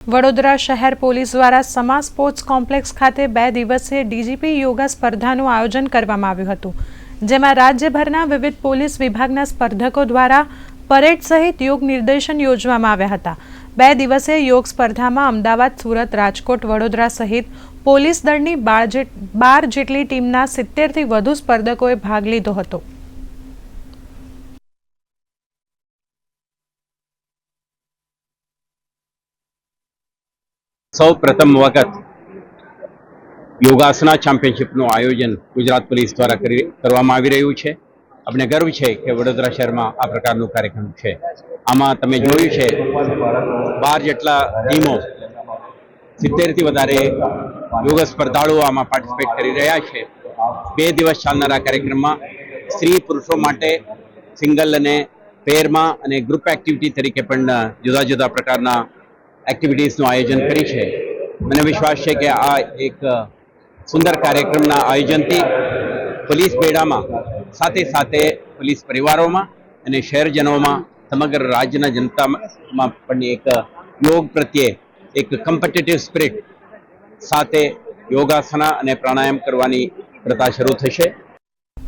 વડોદરા શહેર પોલીસ દ્વારા સમા sports complex ખાતે 2 દિવસીય ડીજીપી યોગા સ્પર્ધાનું આયોજન કરવામાં આવ્યું હતું, જેમાં રાજ્યભરના વિવિધ પોલીસ વિભાગના સ્પર્ધકો દ્વારા પરેડ સહિત યોગ નિર્દેશન યોજવામાં આવ્યા હતા। 2 દિવસીય યોગ સ્પર્ધામાં અમદાવાદ, સુરત, રાજકોટ, વડોદરા સહિત પોલીસ દળની 12 જેટલી ટીમના 70થી વધુ સ્પર્ધકોએ ભાગ લીધો હતો। સૌ પ્રથમ વખત યોગાસના ચેમ્પિયનશિપનું આયોજન ગુજરાત પોલીસ દ્વારા કરવામાં આવી રહ્યું છે। આપણે ગર્વ છે કે વડોદરા શહેરમાં આ પ્રકારનો કાર્યક્રમ છે। આમાં તમે જોયું છે 12 જેટલા ટીમો 70થી વધારે યોગ સ્પર્ધાળુઓ આમાં પાર્ટિસિપેટ કરી રહ્યા છે। 2 દિવસ ચાલનારા કાર્યક્રમમાં સ્ત્રી પુરુષો માટે સિંગલ અને પેરમાં અને ગ્રુપ એક્ટિવિટી તરીકે પણ જુદા જુદા પ્રકારના એક્ટિવિટીઝનું આયોજન કરી છે। મને વિશ્વાસ છે કે આ એક સુંદર કાર્યક્રમના આયોજનથી પોલીસ બેડામાં સાથે સાથે પોલીસ પરિવારોમાં અને શહેરજનોમાં સમગ્ર રાજ્યના જનતામાં પણ એક યોગ પ્રત્યે એક કોમ્પિટિટિવ સ્પિરિટ સાથે યોગાસના અને પ્રાણાયામ કરવાની પ્રથા શરૂ થશે।